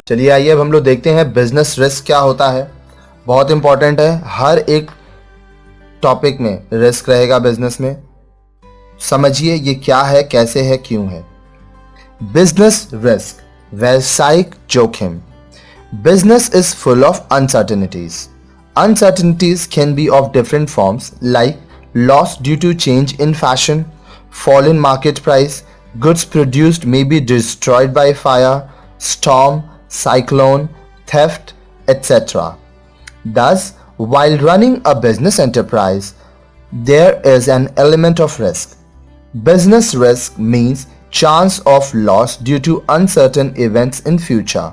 चलिए आइए अब हम लोग देखते हैं बिजनेस रिस्क क्या होता है। बहुत इंपॉर्टेंट है, हर एक टॉपिक में रिस्क रहेगा बिजनेस में। समझिए ये क्या है, कैसे है, क्यों है। बिजनेस रिस्क, व्यवसायिक जोखिम। Business is full of uncertainties. Uncertainties can be of different forms like loss due to change in fashion, fall in market price, goods produced may be destroyed by fire, storm, cyclone, theft, etc. Thus, while running a business enterprise, there is an element of risk. Business risk means chance of loss due to uncertain events in future.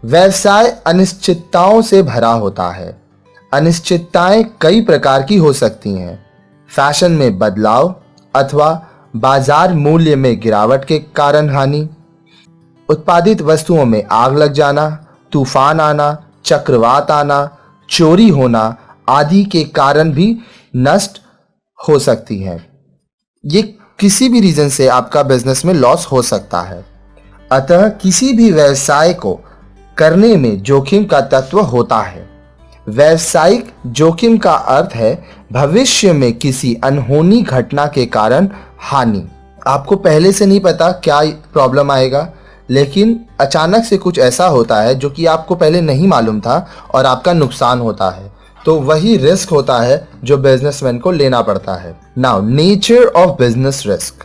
व्यवसाय अनिश्चितताओं से भरा होता है। अनिश्चितताएं कई प्रकार की हो सकती हैं। फैशन में बदलाव अथवा बाजार मूल्य में गिरावट के कारण हानि, उत्पादित वस्तुओं में आग लग जाना, तूफान आना, चक्रवात आना, चोरी होना आदि के कारण भी नष्ट हो सकती है। ये किसी भी रीजन से आपका बिजनेस में लॉस हो सकता है। अतः किसी भी व्यवसाय को करने में जोखिम का तत्व होता है। व्यावसायिक जोखिम का अर्थ है भविष्य में किसी अनहोनी घटना के कारण हानि। आपको पहले से नहीं पता क्या प्रॉब्लम आएगा, लेकिन अचानक से कुछ ऐसा होता है जो कि आपको पहले नहीं मालूम था और आपका नुकसान होता है। तो वही रिस्क होता है जो बिजनेसमैन को लेना पड़ता है। Now nature of business risk.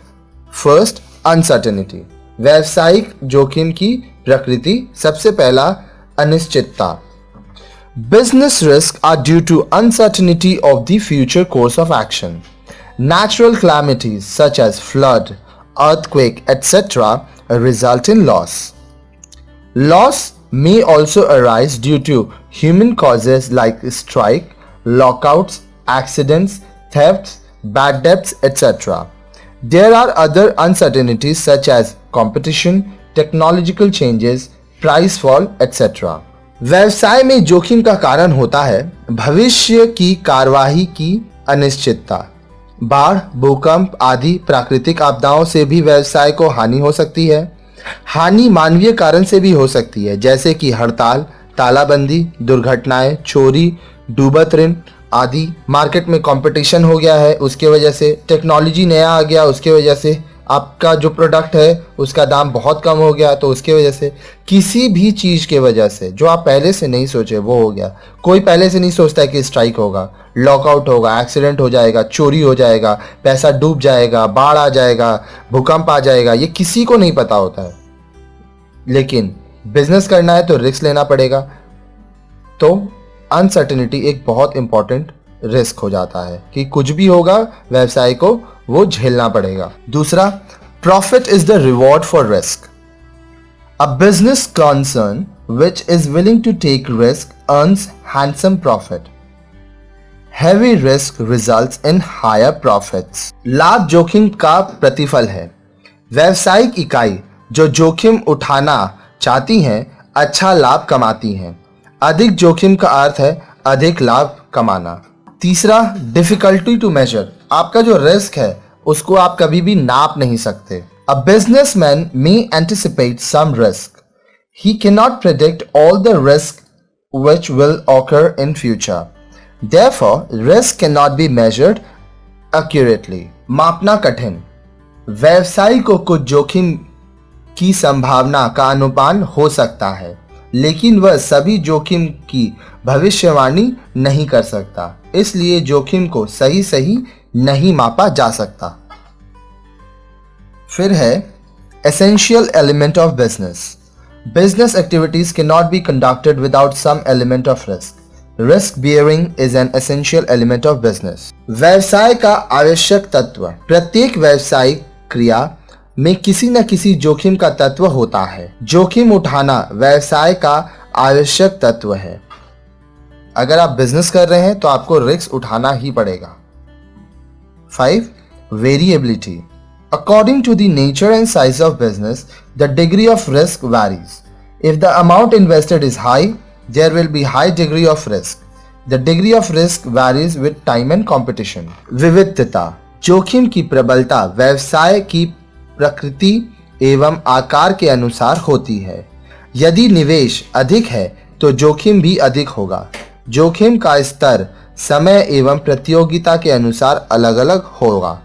First, uncertainty. व्यावसायिक जोखिम की प्रकृति। सबसे पहला, अनिश्चितता। Business risk are due to uncertainty of the future course of action. Natural calamities such as flood, earthquake, etc. result in loss. Loss may also arise due to human causes like strike, lockouts, accidents, thefts, bad debts, etc. There are other uncertainties such as competition, technological changes, price fall etc. व्यवसाय में जोखिम का कारण होता है भविष्य की कार्यवाही की अनिश्चितता। बाढ़, भूकंप आदि प्राकृतिक आपदाओं से भी व्यवसाय को हानि हो सकती है। हानि मानवीय कारण से भी हो सकती है, जैसे कि हड़ताल, तालाबंदी, दुर्घटनाएं, चोरी, डूबत ऋण आदि। मार्केट में कंपटीशन हो गया है, उसके वजह से टेक्नोलॉजी नया आ गया, उसके वजह से आपका जो प्रोडक्ट है उसका दाम बहुत कम हो गया, तो उसके वजह से किसी भी चीज़ के वजह से जो आप पहले से नहीं सोचे वो हो गया। कोई पहले से नहीं सोचता है कि स्ट्राइक होगा, लॉकआउट होगा, एक्सीडेंट हो जाएगा, चोरी हो जाएगा, पैसा डूब जाएगा, बाढ़ आ जाएगा, भूकंप आ जाएगा, ये किसी को नहीं पता होता है। लेकिन बिजनेस करना है तो रिस्क लेना पड़ेगा। तो अनसर्टेनिटी एक बहुत इंपॉर्टेंट रिस्क हो जाता है कि कुछ भी होगा, व्यवसाय को वो झेलना पड़ेगा। दूसरा, profit is the reward for risk. A business concern which is willing to take risk earns handsome profit. Heavy risk results in higher profits. लाभ जोखिम का प्रतिफल है। व्यावसायिक इकाई जो जोखिम उठाना चाहती हैं अच्छा लाभ कमाती हैं। अधिक जोखिम का अर्थ है अधिक लाभ कमाना। तीसरा, डिफिकल्टी टू मेजर। आपका जो रिस्क है उसको आप कभी भी नाप नहीं सकते। A businessman may anticipate some risk, he can not predict all the risk which will occur in future, therefore risk can not be measured accurately. मापना कठिन। व्यवसाय को कुछ जोखिम की संभावना का अनुमान हो सकता है, लेकिन वह सभी जोखिम की भविष्यवाणी नहीं कर सकता, इसलिए जोखिम को सही सही नहीं मापा जा सकता। फिर है essential element of business. Business activities can not be conducted without some element of risk. Risk bearing is an essential element of business. व्यवसाय का आवश्यक तत्व। प्रत्येक व्यवसायिक क्रिया में किसी न किसी जोखिम का तत्व होता है। जोखिम उठाना व्यवसाय का आवश्यक तत्व है। अगर आप बिजनेस कर रहे हैं तो आपको रिस्क उठाना ही पड़ेगा। 5. Variability. According to the nature and size of business, the degree of risk varies. If the amount invested is high, there will be high degree of risk. The degree of risk varies with time and competition. विविधता। जोखिम की प्रबलता व्यवसाय की प्रकृति एवं आकार के अनुसार होती है। यदि निवेश अधिक है तो जोखिम भी अधिक होगा। जोखिम का स्तर समय एवं प्रतियोगिता के अनुसार अलग अलग होगा।